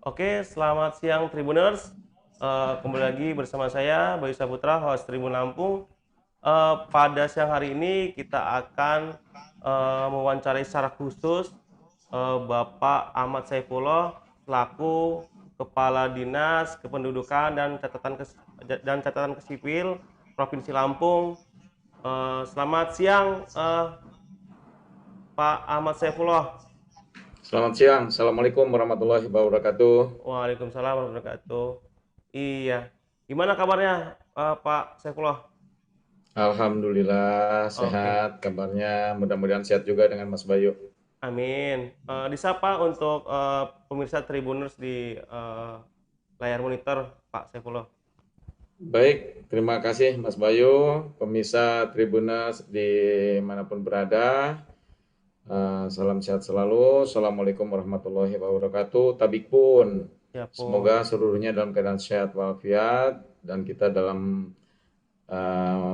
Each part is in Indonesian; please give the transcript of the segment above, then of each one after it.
Oke, selamat siang Tribuners. Kembali lagi bersama saya Bayu Saputra, host Tribun Lampung. Pada siang hari ini kita akan mewawancarai secara khusus Bapak Ahmad Saifullah selaku Kepala Dinas Kependudukan dan Catatan Sipil Provinsi Lampung. Selamat siang Pak Ahmad Saifullah. Selamat siang, Assalamualaikum warahmatullahi wabarakatuh. Waalaikumsalam warahmatullahi wabarakatuh. Iya. Gimana kabarnya, Pak Saifullah? Alhamdulillah Oke, sehat kabarnya, mudah-mudahan sehat juga dengan Mas Bayu. amin. Disapa untuk pemirsa Tribuners di layar monitor, Pak Saifullah. Baik, terima kasih Mas Bayu, pemirsa Tribuners dimanapun berada. Salam sehat selalu. Assalamualaikum warahmatullahi wabarakatuh. Tabik pun, Ya pun. semoga seluruhnya dalam keadaan sehat walafiat dan kita dalam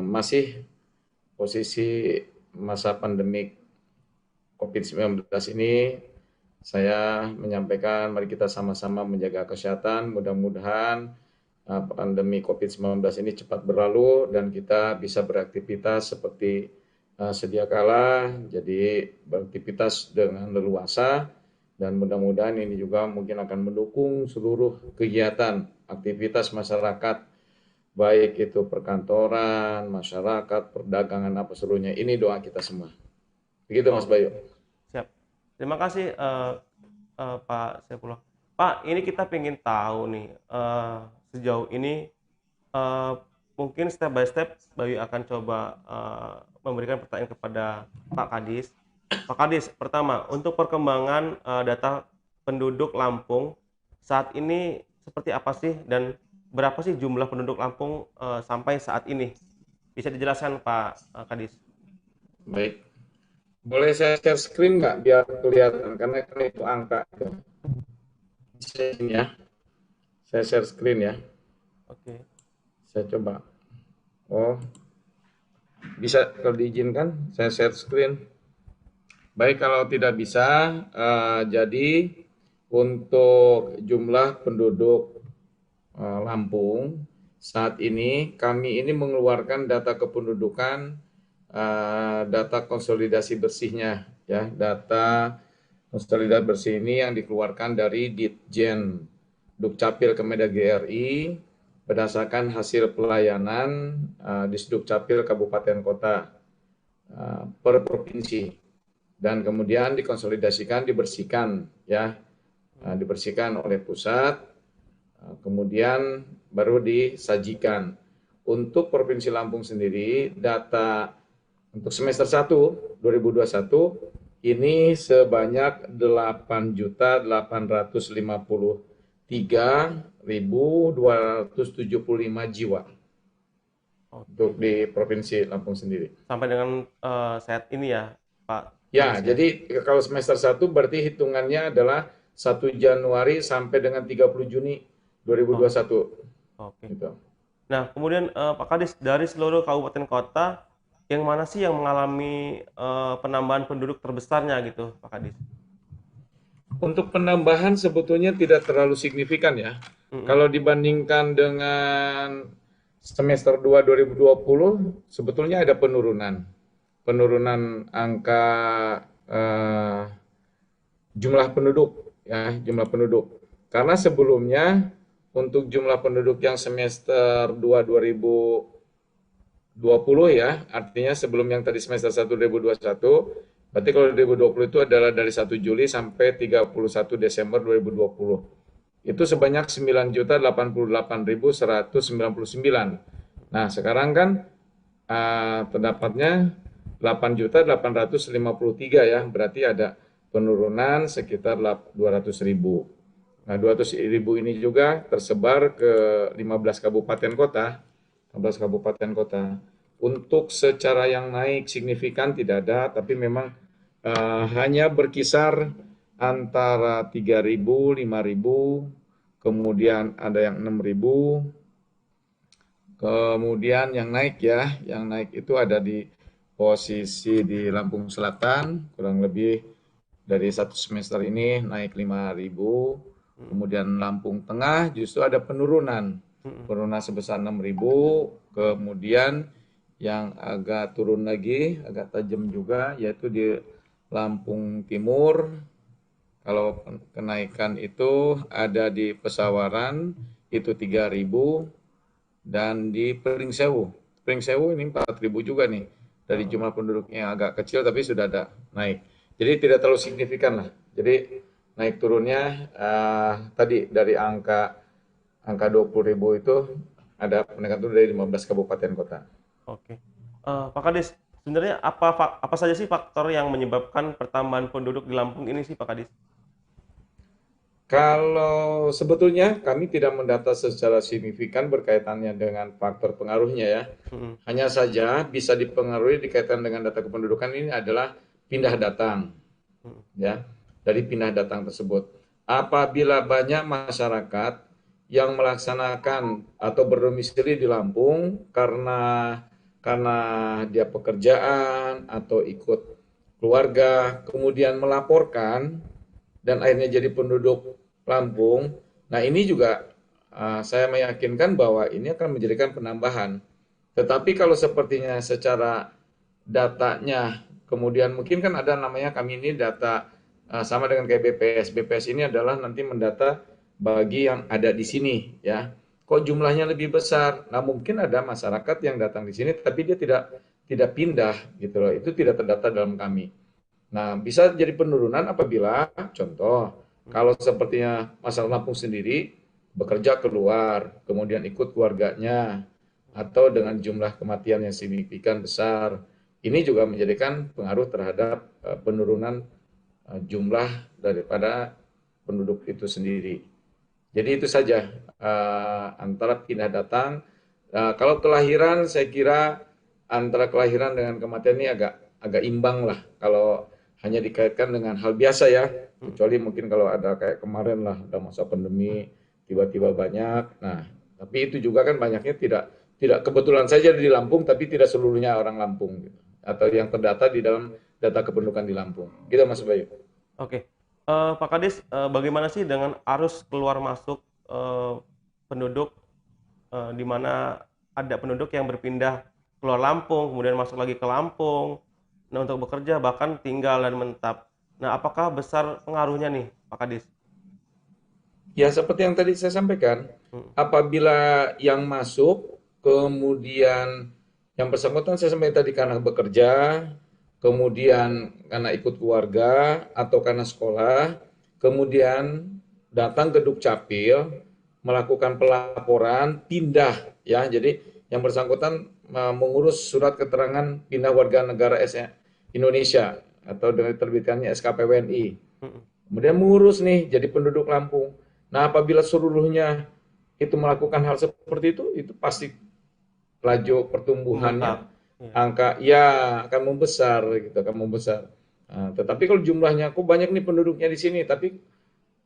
masih posisi masa pandemik COVID-19 ini, saya menyampaikan mari kita sama-sama menjaga kesehatan. Mudah-mudahan pandemi COVID-19 ini cepat berlalu dan kita bisa beraktivitas seperti sedia kala, jadi beraktivitas dengan leluasa dan mudah-mudahan ini juga mungkin akan mendukung seluruh kegiatan aktivitas masyarakat, baik itu perkantoran, masyarakat, perdagangan, apa seluruhnya. Ini doa kita semua. Begitu Mas Oh, Bayu. siap. Terima kasih, Pak Saifullah. Pak, ini kita pengen tahu nih, sejauh ini eh, mungkin step by step Bayu akan coba memberikan pertanyaan kepada Pak Kadis. Pak Kadis, pertama, untuk perkembangan data penduduk Lampung saat ini seperti apa sih dan berapa sih jumlah penduduk Lampung sampai saat ini? Bisa dijelaskan Pak Kadis? Baik. Boleh saya share screen nggak biar kelihatan karena kan itu angka itu. Ya, saya share screen ya. Oke. Saya coba. Oh, bisa kalau diizinkan saya share screen. Baik, kalau tidak bisa, jadi untuk jumlah penduduk Lampung saat ini kami ini mengeluarkan data kependudukan, data konsolidasi bersihnya, ya, data konsolidasi bersih ini yang dikeluarkan dari Ditjen Dukcapil Kemendagri RI berdasarkan hasil pelayanan di Dukcapil Kabupaten Kota per provinsi dan kemudian dikonsolidasikan, dibersihkan, ya, dibersihkan oleh pusat, kemudian baru disajikan. Untuk Provinsi Lampung sendiri, data untuk semester 1 2021 ini sebanyak 8.853.275 jiwa untuk Oke. di Provinsi Lampung sendiri. Sampai dengan saat ini ya, Pak Ya, Kadis ya. jadi kalau semester 1 berarti hitungannya adalah 1 Januari sampai dengan 30 Juni Oh, 2021. oke. Gitu. Nah, kemudian Pak Kadis, dari seluruh kabupaten kota, yang mana sih yang mengalami penambahan penduduk terbesarnya gitu, Pak Kadis? Untuk penambahan sebetulnya tidak terlalu signifikan ya. Mm-mm. Kalau dibandingkan dengan semester 2 2020 sebetulnya ada penurunan. Penurunan angka eh, jumlah penduduk, ya, jumlah penduduk. Karena sebelumnya untuk jumlah penduduk yang semester 2 2020, ya, artinya sebelum yang tadi semester 1 2021, berarti kalau 2020 itu adalah dari 1 Juli sampai 31 Desember 2020. Itu sebanyak 9.088.199. Nah, sekarang kan terdapatnya 8.853, ya, berarti ada penurunan sekitar 200.000. Nah, 200.000 ini juga tersebar ke 15 kabupaten kota. 15 kabupaten kota. Untuk secara yang naik signifikan tidak ada, tapi memang hanya berkisar antara 3.000, 5.000, kemudian ada yang 6.000, kemudian yang naik, ya, yang naik itu ada di posisi di Lampung Selatan, kurang lebih dari satu semester ini naik 5.000, Mhm. Kemudian Lampung Tengah justru ada penurunan, Mhm. penurunan sebesar 6.000. Kemudian yang agak turun lagi, agak tajam juga, yaitu di Lampung Timur. Kalau kenaikan itu ada di Pesawaran itu 3.000, dan di Pringsewu. Pringsewu ini 4.000 juga nih. Dari Heeh. jumlah penduduknya agak kecil tapi sudah ada naik. Jadi tidak terlalu signifikan lah. Jadi naik turunnya tadi dari angka angka 20.000 itu ada peningkatan turun dari 15 kabupaten kota. Oke. Pak Kadis, sebenarnya apa saja sih faktor yang menyebabkan pertambahan penduduk di Lampung ini sih, Pak Kadis? Kalau sebetulnya kami tidak mendata secara signifikan berkaitannya dengan faktor pengaruhnya ya. Mhm. Hanya saja bisa dipengaruhi dikaitkan dengan data kependudukan ini adalah pindah datang Mhm. ya, dari pindah datang tersebut. Apabila banyak masyarakat yang melaksanakan atau berdomisili di Lampung karena dia pekerjaan atau ikut keluarga, kemudian melaporkan dan akhirnya jadi penduduk Lampung. Nah, ini juga saya meyakinkan bahwa ini akan menjadikan penambahan. Tetapi kalau sepertinya secara datanya, kemudian mungkin kan ada namanya kami ini data sama dengan kayak BPS. BPS ini adalah nanti mendata bagi yang ada di sini ya. Kok jumlahnya lebih besar? Nah, mungkin ada masyarakat yang datang di sini tapi dia tidak tidak pindah gitu loh. Itu tidak terdata dalam kami. Nah, bisa jadi penurunan apabila contoh Mhm. kalau sepertinya masyarakat Lampung sendiri bekerja keluar, kemudian ikut keluarganya atau dengan jumlah kematian yang signifikan besar. Ini juga menjadikan pengaruh terhadap penurunan jumlah daripada penduduk itu sendiri. Jadi itu saja antara pindah datang. Kalau kelahiran, saya kira antara kelahiran dengan kematian ini agak agak imbang lah. Kalau hanya dikaitkan dengan hal biasa ya, Mhm. kecuali mungkin kalau ada kayak kemarin lah, ada masa pandemi tiba-tiba banyak. Nah, tapi itu juga kan banyaknya tidak tidak kebetulan saja di Lampung, tapi tidak seluruhnya orang Lampung gitu. Atau yang terdata di dalam data kependudukan di Lampung. Gitu Mas Bayu. Oke. Pak Kadis, bagaimana sih dengan arus keluar masuk, penduduk, di mana ada penduduk yang berpindah keluar Lampung, kemudian masuk lagi ke Lampung, nah untuk bekerja bahkan tinggal dan menetap. Nah, apakah besar pengaruhnya nih, Pak Kadis? Ya, seperti yang tadi saya sampaikan, Mhm. apabila yang masuk, kemudian yang bersangkutan saya sampaikan tadi karena bekerja, kemudian karena ikut keluarga atau karena sekolah, kemudian datang ke Dukcapil, melakukan pelaporan, pindah ya. Jadi yang bersangkutan mengurus surat keterangan pindah warga negara Indonesia atau dengan terbitkannya SKPWNI. Mhm. Kemudian mengurus nih jadi penduduk Lampung. Nah, apabila seluruhnya itu melakukan hal seperti itu pasti laju Membengkak. pertumbuhannya Iya. angka ya akan membesar gitu, akan membesar. Nah, tetapi kalau jumlahnya kok banyak nih penduduknya di sini, tapi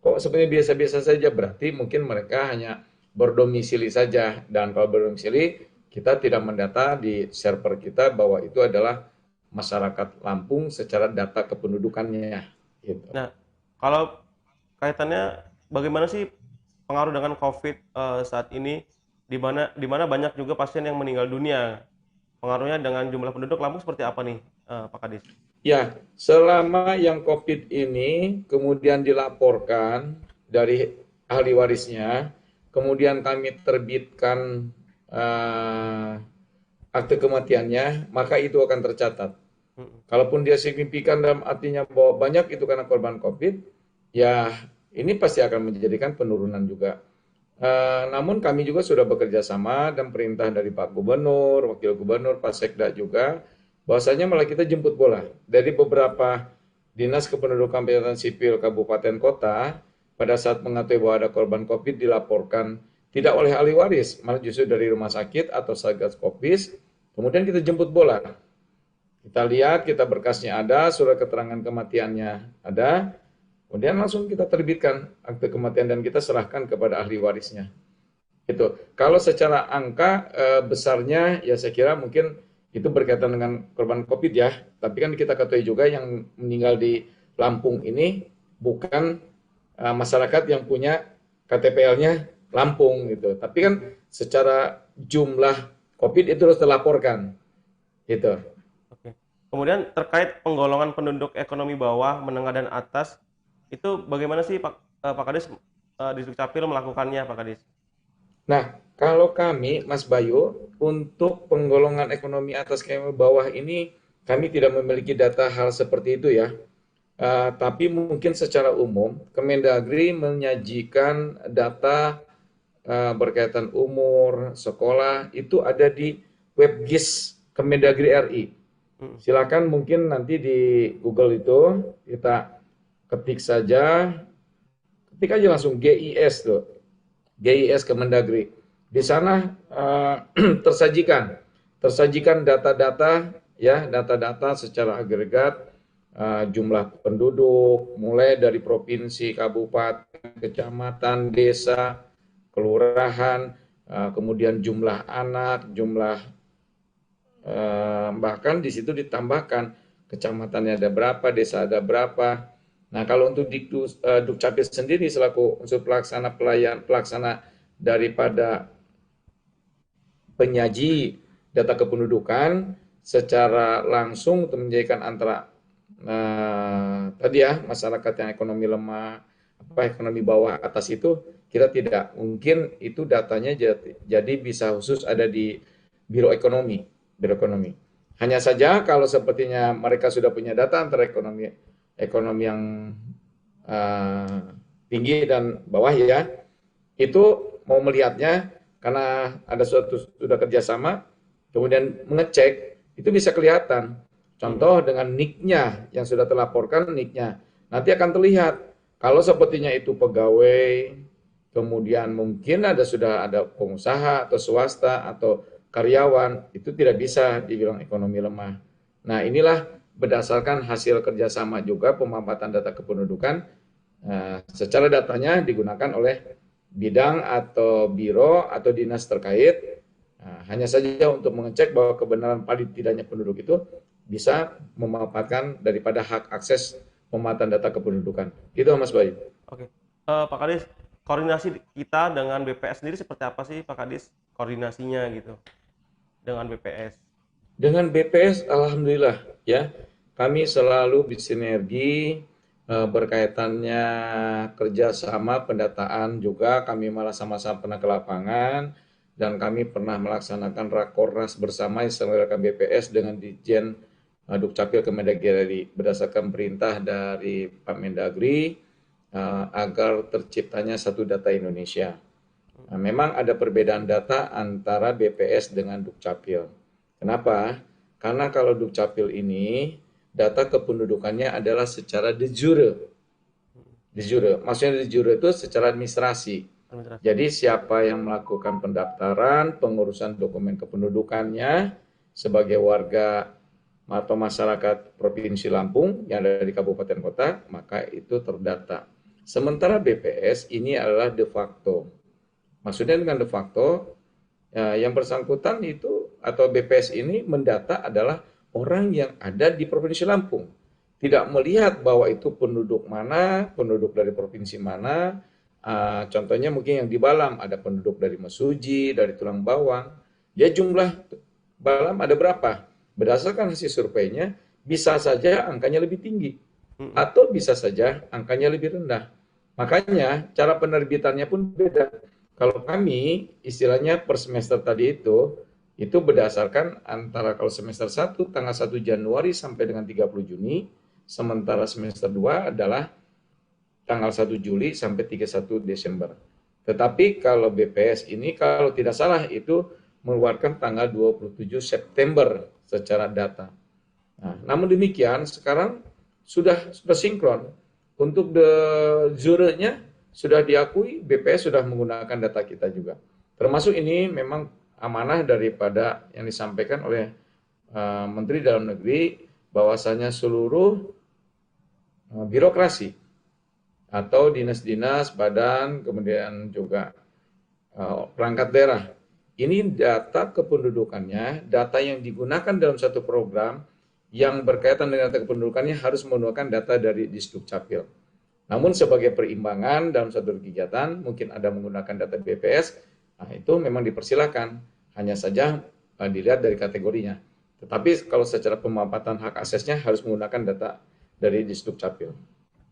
kok sebenarnya biasa-biasa saja, berarti mungkin mereka hanya berdomisili saja. Dan kalau berdomisili, kita tidak mendata di server kita bahwa itu adalah masyarakat Lampung secara data kependudukannya. Gitu. Nah, kalau kaitannya bagaimana sih pengaruh dengan COVID, saat ini, di mana banyak juga pasien yang meninggal dunia. Pengaruhnya dengan jumlah penduduk Lampung seperti apa nih, Pak Kadis? Ya, selama yang COVID ini kemudian dilaporkan dari ahli warisnya, kemudian kami terbitkan eh, akte kematiannya, maka itu akan tercatat. Mhm. Kalaupun dia signifikan dalam artinya bahwa banyak itu karena korban COVID, ya ini pasti akan menjadikan penurunan juga. Namun kami juga sudah bekerja sama dan perintah dari Pak Gubernur, Wakil Gubernur, Pak Sekda juga, bahwasanya malah kita jemput bola dari beberapa dinas kependudukan pencatatan sipil kabupaten kota pada saat mengetahui bahwa ada korban COVID dilaporkan tidak oleh ahli waris, malah justru dari rumah sakit atau satgas Kopis, kemudian kita jemput bola. Kita lihat, kita berkasnya ada, surat keterangan kematiannya ada, kemudian langsung kita terbitkan akte kematian dan kita serahkan kepada ahli warisnya. Itu. Kalau secara angka besarnya ya saya kira mungkin itu berkaitan dengan korban COVID ya. Tapi kan kita ketahui juga yang meninggal di Lampung ini bukan masyarakat yang punya KTPL-nya Lampung gitu. Tapi kan secara jumlah COVID itu harus terlaporkan gitu. Oke. Kemudian terkait penggolongan penduduk ekonomi bawah, menengah dan atas, itu bagaimana sih Pak Kadis, di Dukcapil melakukannya Pak Kadis? Nah, kalau kami, Mas Bayu, untuk penggolongan ekonomi atas ke bawah ini, kami tidak memiliki data hal seperti itu ya. Tapi mungkin secara umum, Kemendagri menyajikan data berkaitan umur, sekolah, itu ada di webgis Kemendagri RI. Mhm. Silakan mungkin nanti di Google itu kita ketik saja, ketik aja langsung GIS tuh, GIS Kemendagri. Di Mhm. sana tersajikan data-data ya, data-data secara agregat, jumlah penduduk mulai dari provinsi, kabupaten, kecamatan, desa, kelurahan, kemudian jumlah anak, jumlah bahkan di situ ditambahkan kecamatannya ada berapa, desa ada berapa. Nah, kalau untuk Dukcapil sendiri selaku unsur pelaksana daripada penyaji data kependudukan secara langsung untuk menjadikan antara tadi ya masyarakat yang ekonomi lemah, apa ekonomi bawah atas itu kita tidak mungkin itu datanya jadi bisa khusus ada di Biro Ekonomi, Biro Ekonomi. Hanya saja kalau sepertinya mereka sudah punya data antara ekonomi ekonomi yang uh, tinggi dan bawah ya, itu mau melihatnya karena ada suatu sudah kerjasama, kemudian mengecek itu bisa kelihatan. Mhm. Contoh dengan nicknya yang sudah terlaporkan nicknya, nanti akan terlihat kalau sepertinya itu pegawai, kemudian mungkin sudah ada pengusaha atau swasta atau karyawan, itu tidak bisa dibilang ekonomi lemah. Nah inilah berdasarkan hasil kerjasama juga pemampatan data kependudukan. Secara datanya digunakan oleh bidang atau biro atau dinas terkait. Hanya saja untuk mengecek bahwa kebenaran valid tidaknya penduduk itu bisa memanfaatkan daripada hak akses pemanfaatan data kependudukan. Gitu Mas Bayu. Oke. Pak Kadis, koordinasi kita dengan BPS sendiri seperti apa sih Pak Kadis? Koordinasinya gitu dengan BPS. Dengan BPS, alhamdulillah ya, kami selalu bersinergi berkaitannya kerjasama pendataan juga. Kami malah sama-sama pernah ke lapangan dan kami pernah melaksanakan rakornas bersama yang diselenggarakan BPS dengan Ditjen Dukcapil Kemendagri berdasarkan perintah dari Pak Mendagri agar terciptanya satu data Indonesia. Nah, memang ada perbedaan data antara BPS dengan Dukcapil. Kenapa? Karena kalau Dukcapil ini data kependudukannya adalah secara de jure. De jure. Maksudnya de jure itu secara administrasi. Administrasi. Jadi siapa yang melakukan pendaftaran, pengurusan dokumen kependudukannya sebagai warga atau masyarakat Provinsi Lampung yang ada di kabupaten kota, maka itu terdata. Sementara BPS ini adalah de facto. Maksudnya dengan de facto, ya, yang bersangkutan itu atau BPS ini mendata adalah orang yang ada di Provinsi Lampung. Tidak melihat bahwa itu penduduk mana, penduduk dari provinsi mana. Contohnya mungkin yang di Balam ada penduduk dari Mesuji, dari Tulang Bawang. Dia jumlah Balam ada berapa? Berdasarkan hasil surveinya, bisa saja angkanya lebih tinggi Mhm. atau bisa saja angkanya lebih rendah. Makanya cara penerbitannya pun beda. Kalau kami istilahnya per semester tadi itu berdasarkan antara kalau semester 1 tanggal 1 Januari sampai dengan 30 Juni, sementara semester 2 adalah tanggal 1 Juli sampai 31 Desember. Tetapi kalau BPS ini kalau tidak salah itu mengeluarkan tanggal 27 September secara data. Nah, namun demikian sekarang sudah sinkron. Untuk de jure-nya sudah diakui BPS sudah menggunakan data kita juga. Termasuk ini memang amanah daripada yang disampaikan oleh Menteri Dalam Negeri bahwasanya seluruh birokrasi atau dinas-dinas, badan, kemudian juga perangkat daerah. Ini data kependudukannya, data yang digunakan dalam satu program yang berkaitan dengan data kependudukannya harus menggunakan data dari Disduk Capil. Namun sebagai perimbangan dalam satu kegiatan, mungkin ada menggunakan data BPS, nah itu memang dipersilakan, hanya saja dilihat dari kategorinya. Tetapi kalau secara pemampatan hak aksesnya harus menggunakan data dari Disduk Capil.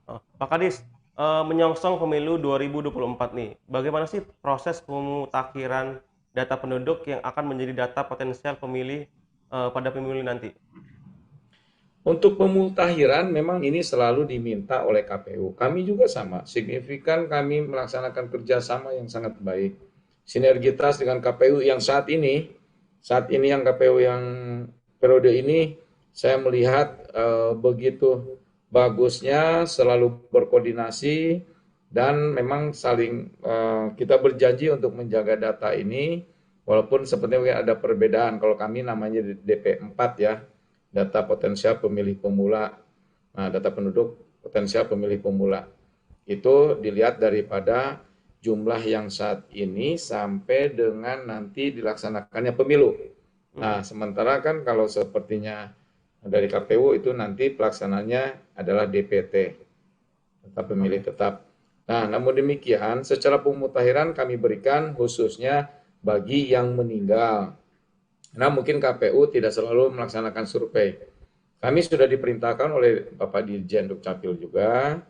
Pak Kadis, menyongsong pemilu 2024 nih, bagaimana sih proses pemutakhiran data penduduk yang akan menjadi data potensial pemilih pada pemilu nanti? Untuk pemutahiran memang ini selalu diminta oleh KPU. Kami juga sama, signifikan kami melaksanakan kerjasama yang sangat baik. Sinergitas dengan KPU yang saat ini yang KPU yang periode ini, saya melihat begitu bagusnya, selalu berkoordinasi, dan memang saling kita berjanji untuk menjaga data ini, walaupun sepertinya ada perbedaan. Kalau kami namanya DP4 ya, data potensial pemilih pemula. Nah, data penduduk potensial pemilih pemula. Itu dilihat daripada jumlah yang saat ini sampai dengan nanti dilaksanakannya pemilu. Nah, sementara kan kalau sepertinya dari KPU itu nanti pelaksananya adalah DPT, data pemilih tetap. Nah, namun demikian secara pemutakhiran kami berikan khususnya bagi yang meninggal. Nah, mungkin KPU tidak selalu melaksanakan survei. Kami sudah diperintahkan oleh Bapak Dirjen Dukcapil juga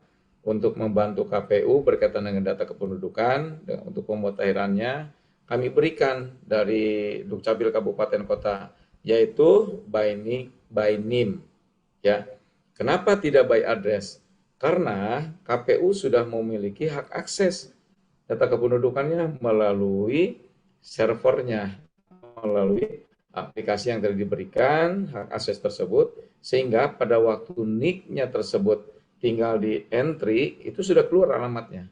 untuk membantu KPU berkaitan dengan data kependudukan. Untuk pemutakhirannya kami berikan dari Dukcapil Kabupaten Kota, yaitu by NIM. Ya. Kenapa tidak by address? Karena KPU sudah memiliki hak akses data kependudukannya melalui servernya, melalui aplikasi yang telah diberikan hak akses tersebut, sehingga pada waktu NIK-nya tersebut tinggal di entry, itu sudah keluar alamatnya.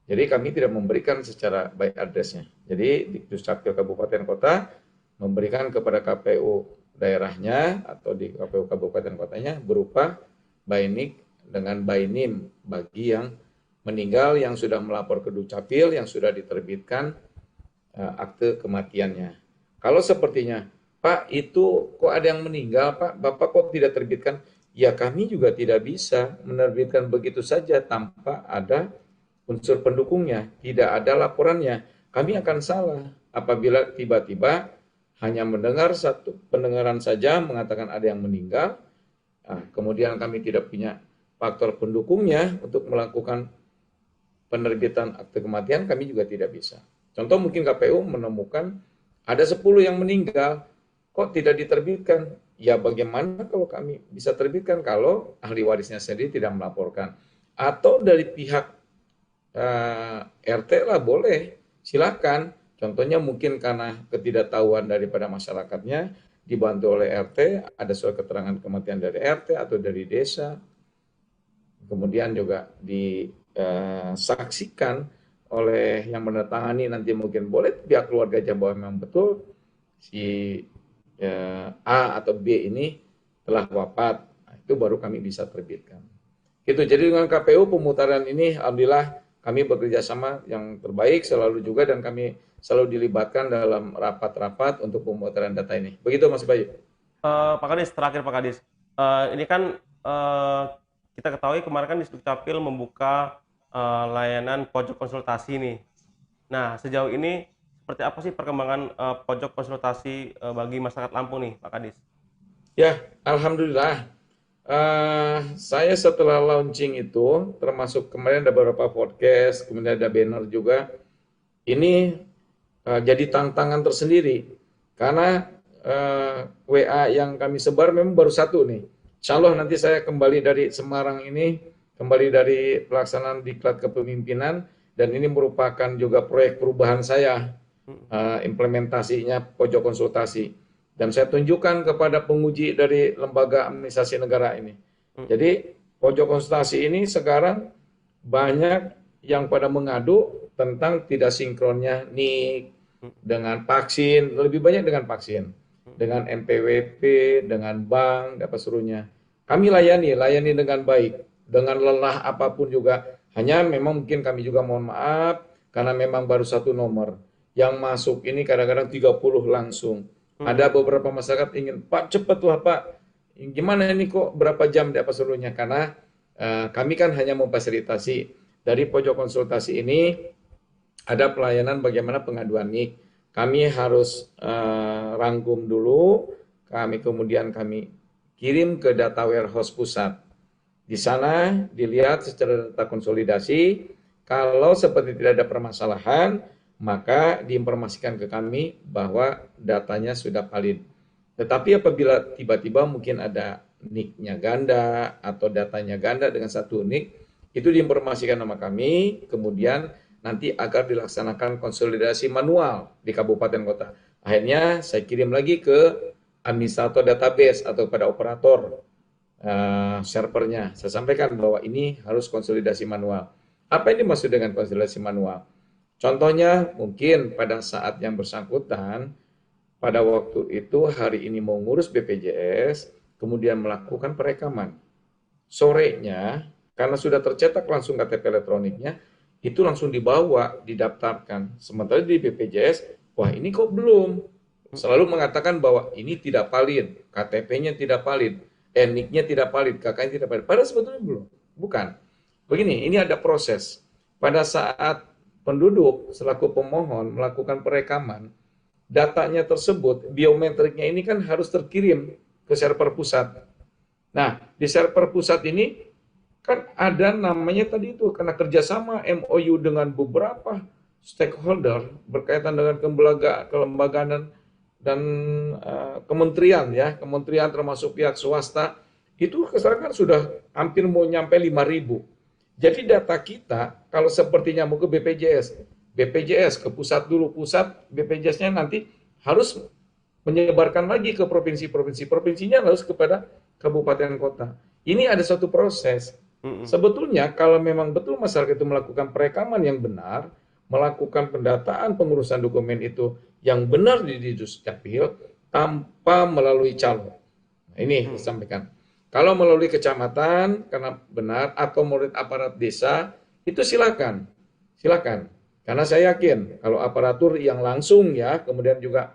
Jadi kami tidak memberikan secara by address-nya. Jadi di Dukcapil Kabupaten Kota memberikan kepada KPU daerahnya atau di KPU Kabupaten Kotanya berupa by NIK dengan by NIM bagi yang meninggal yang sudah melapor ke Dukcapil yang sudah diterbitkan akte kematiannya. Kalau sepertinya, Pak, itu kok ada yang meninggal, Pak, Bapak kok tidak terbitkan? Ya kami juga tidak bisa menerbitkan begitu saja tanpa ada unsur pendukungnya, tidak ada laporannya. Kami akan salah apabila tiba-tiba hanya mendengar satu pendengaran saja mengatakan ada yang meninggal, kemudian kami tidak punya faktor pendukungnya untuk melakukan penerbitan akte kematian, kami juga tidak bisa. Contoh mungkin KPU menemukan ada 10 yang meninggal, kok tidak diterbitkan? Ya bagaimana kalau kami bisa terbitkan kalau ahli warisnya sendiri tidak melaporkan? Atau dari pihak RT lah boleh, silakan. Contohnya mungkin karena ketidaktahuan daripada masyarakatnya, dibantu oleh RT, ada surat keterangan kematian dari RT atau dari desa, kemudian juga disaksikan oleh yang menandatangani, nanti mungkin boleh pihak keluarga bahwa memang betul si A atau B ini telah wafat. Nah, itu baru kami bisa terbitkan. Gitu. Jadi dengan KPU pemutaran ini alhamdulillah kami bekerja sama yang terbaik selalu juga, dan kami selalu dilibatkan dalam rapat-rapat untuk pemutaran data ini. Begitu Mas Bayu. Pak Kadis, terakhir Pak Kadis, ini kan kita ketahui kemarin kan Disduk Capil membuka layanan pojok konsultasi nih. Nah, sejauh ini seperti apa sih perkembangan pojok konsultasi bagi masyarakat Lampung nih, Pak Kadis? Ya, alhamdulillah. Saya setelah launching itu, termasuk kemarin ada beberapa podcast, kemudian ada banner juga. Ini jadi tantangan tersendiri karena WA yang kami sebar memang baru satu nih. Insya Allah nanti saya kembali dari Semarang ini, kembali dari pelaksanaan diklat kepemimpinan, dan ini merupakan juga proyek perubahan saya, implementasinya pojok konsultasi. Dan saya tunjukkan kepada penguji dari lembaga administrasi negara ini. Jadi pojok konsultasi ini sekarang banyak yang pada mengadu tentang tidak sinkronnya NIK dengan vaksin, lebih banyak dengan vaksin, dengan NPWP, dengan bank, apa serunya. Kami layani dengan baik, dengan lelah apapun juga. Hanya memang mungkin kami juga mohon maaf, karena memang baru satu nomor. Yang masuk ini kadang-kadang 30 langsung. Ada beberapa masyarakat ingin, Pak cepet lah Pak, gimana ini kok berapa jam apa seluruhnya, karena Kami kan hanya memfasilitasi. Dari pojok konsultasi ini ada pelayanan bagaimana pengaduan NIK. Kami harus rangkum dulu, kemudian kami kirim ke data warehouse pusat. Di sana dilihat secara data konsolidasi, kalau seperti tidak ada permasalahan, maka diinformasikan ke kami bahwa datanya sudah valid. Tetapi apabila tiba-tiba mungkin ada NIK-nya ganda atau datanya ganda dengan satu NIK, itu diinformasikan sama kami, kemudian nanti agar dilaksanakan konsolidasi manual di kabupaten kota. Akhirnya saya kirim lagi ke administrator database atau pada operator servernya. Saya sampaikan bahwa ini harus konsolidasi manual. Apa ini dimaksud dengan konsolidasi manual? Contohnya mungkin pada saat yang bersangkutan, pada waktu itu hari ini mau ngurus BPJS, kemudian melakukan perekaman. Sorenya, karena sudah tercetak langsung KTP elektroniknya, itu langsung dibawa, didaftarkan. Sementara di BPJS, wah ini kok belum. Selalu mengatakan bahwa ini tidak valid, KTP-nya tidak valid, NIK-nya tidak valid, KK-nya tidak valid. Padahal sebetulnya belum. Bukan. Begini, ini ada proses. Pada saat penduduk selaku pemohon melakukan perekaman, datanya tersebut, biometriknya ini kan harus terkirim ke server pusat. Nah, di server pusat ini kan ada namanya tadi itu, karena kerjasama MOU dengan beberapa stakeholder berkaitan dengan kelembagaan dan kementerian ya, kementerian termasuk pihak swasta, itu sekarang kan sudah hampir mau nyampe 5.000. Jadi data kita kalau sepertinya mau ke BPJS ke pusat dulu, pusat BPJS-nya nanti harus menyebarkan lagi ke provinsi-provinsi, provinsinya harus kepada kabupaten kota. Ini ada satu proses. Sebetulnya kalau memang betul masyarakat itu melakukan perekaman yang benar, melakukan pendataan pengurusan dokumen itu yang benar di Dukcapil tanpa melalui calon. Nah, ini disampaikan. Kalau melalui kecamatan karena benar atau melalui aparat desa itu silakan. Silakan. Karena saya yakin kalau aparatur yang langsung ya, kemudian juga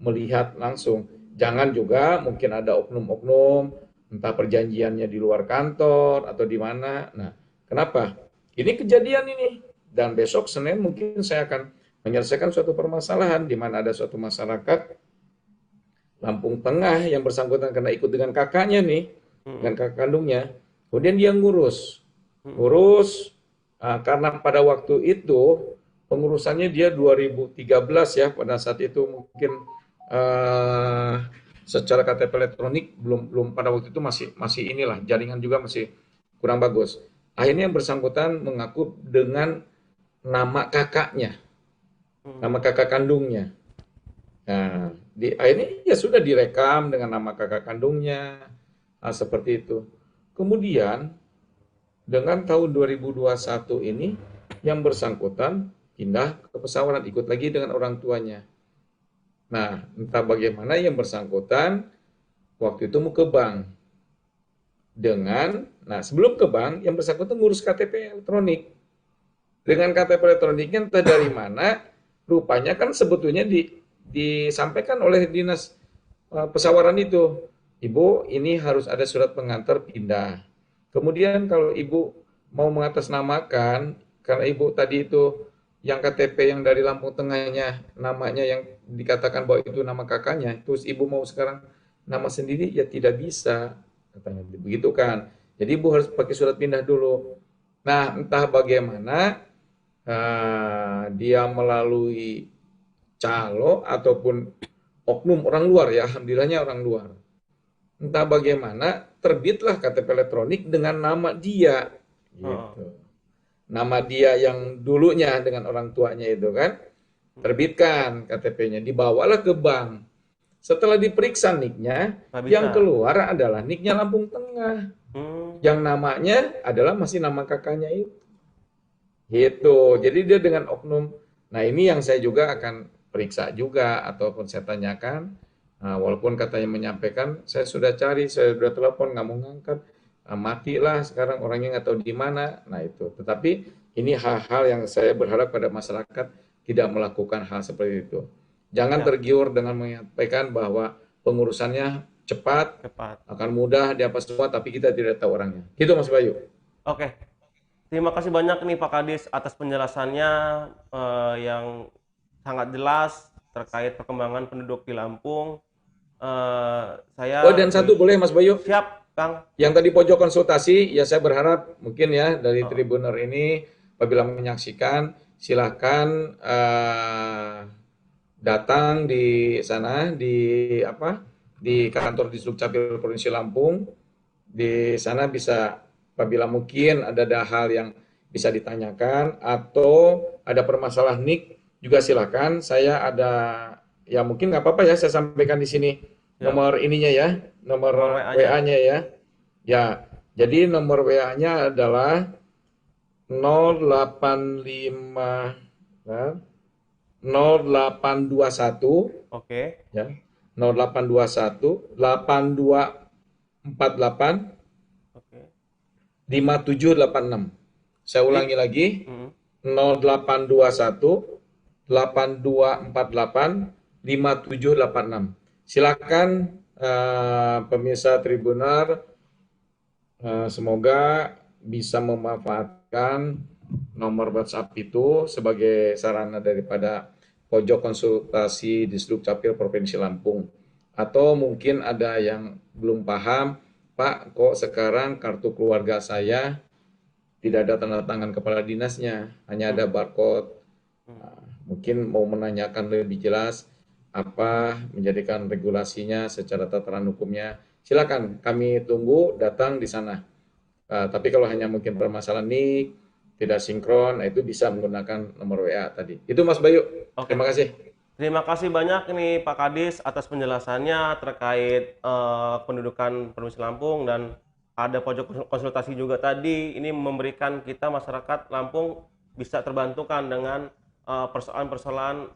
melihat langsung. Jangan juga mungkin ada oknum-oknum, entah perjanjiannya di luar kantor atau di mana. Nah, kenapa? Ini kejadian ini. Dan besok Senin mungkin saya akan menyelesaikan suatu permasalahan di mana ada suatu masyarakat Lampung Tengah yang bersangkutan karena ikut dengan kakaknya nih, dengan kakak kandungnya. Kemudian dia ngurus. Karena pada waktu itu pengurusannya dia 2013 ya, pada saat itu mungkin secara KTP elektronik belum pada waktu itu masih inilah, jaringan juga masih kurang bagus. Akhirnya yang bersangkutan mengaku dengan nama kakaknya, nama kakak kandungnya. Nah, akhirnya ya sudah direkam dengan nama kakak kandungnya, seperti itu. Kemudian dengan tahun 2021 ini yang bersangkutan pindah ke pesawaran, ikut lagi dengan orang tuanya. Nah, entah bagaimana yang bersangkutan waktu itu mau ke bank. Sebelum ke bank, yang bersangkutan ngurus KTP elektronik. Dengan KTP elektroniknya entah dari mana, rupanya kan sebetulnya disampaikan oleh dinas pesawaran itu, Ibu, ini harus ada surat pengantar pindah. Kemudian kalau Ibu mau mengatasnamakan, karena Ibu tadi itu yang KTP yang dari Lampung Tengahnya, namanya yang dikatakan bahwa itu nama kakaknya, terus Ibu mau sekarang nama sendiri, ya tidak bisa, katanya begitu kan. Jadi Ibu harus pakai surat pindah dulu. Nah, entah bagaimana dia melalui calo ataupun oknum orang luar ya, alhamdulillahnya orang luar. Entah bagaimana terbitlah KTP elektronik dengan nama dia, gitu. Nama dia yang dulunya dengan orang tuanya itu kan, terbitkan KTP-nya, dibawalah ke bank. Setelah diperiksa NIK-nya, yang keluar adalah NIK-nya Lampung Tengah. Yang namanya adalah masih nama kakaknya itu. Gitu. Jadi dia dengan oknum. Nah, ini yang saya juga akan periksa juga ataupun saya tanyakan. Nah, walaupun katanya menyampaikan, saya sudah cari, saya sudah telepon, nggak mau ngangkat. Nah, matilah sekarang orangnya nggak tahu di mana. Nah, itu. Tetapi ini hal-hal yang saya berharap pada masyarakat tidak melakukan hal seperti itu. Jangan tergiur dengan menyampaikan bahwa pengurusannya cepat, akan mudah, diapa semua, tapi kita tidak tahu orangnya. Gitu Mas Bayu. Oke, terima kasih banyak nih Pak Kadis atas penjelasannya yang sangat jelas terkait perkembangan penduduk di Lampung. Oh, Saya dan satu boleh Mas Bayu, siap, Kang. yang tadi pojok konsultasi, ya saya berharap mungkin ya dari Oh, Tribuner ini apabila menyaksikan, silahkan datang di sana di apa di kantor Disdukcapil Provinsi Lampung. Di sana bisa apabila mungkin ada hal yang bisa ditanyakan atau ada permasalahan NIK juga silakan. Saya ada ya mungkin nggak apa-apa ya saya sampaikan di sini siap. nomor ininya ya, Nomor nomor WA-nya. WA-nya ya. Ya, jadi nomor WA-nya adalah 085 nah, 0821 Oke, ya. 0821 8248 oke. 5786. Saya Jadi, ulangi lagi, mm, 0821 8248 5786. Silakan pemirsa Tribuner, semoga bisa memanfaatkan nomor WhatsApp itu sebagai sarana daripada pojok konsultasi di Dukcapil Provinsi Lampung. Atau mungkin ada yang belum paham, Pak, kok sekarang kartu keluarga saya tidak ada tanda tangan kepala dinasnya, hanya ada mm, barcode. mm. Mungkin mau menanyakan lebih jelas apa menjadikan regulasinya secara tataran hukumnya. Silakan, kami tunggu datang di sana. Tapi kalau hanya mungkin permasalahan nik, tidak sinkron, itu bisa menggunakan nomor WA tadi. Itu Mas Bayu. Oke. Terima kasih. Terima kasih banyak nih Pak Kadis atas penjelasannya terkait pendudukan Provinsi Lampung dan ada pojok konsultasi juga tadi. Ini memberikan kita masyarakat Lampung bisa terbantukan dengan persoalan-persoalan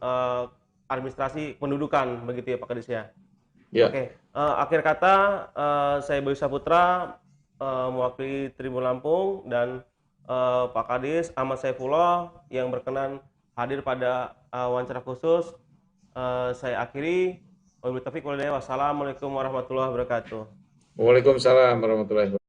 administrasi pendudukan begitu ya Pak Kadis ya. Ya, Oke, akhir kata saya Bayu Saputra mewakili Tribun Lampung dan Pak Kadis Ahmad Saifullah yang berkenan hadir pada wawancara khusus. Saya akhiri. Wabillahi taufiq wal hidayah. Wassalamualaikum warahmatullahi wabarakatuh. Waalaikumsalam warahmatullahi wabarakatuh.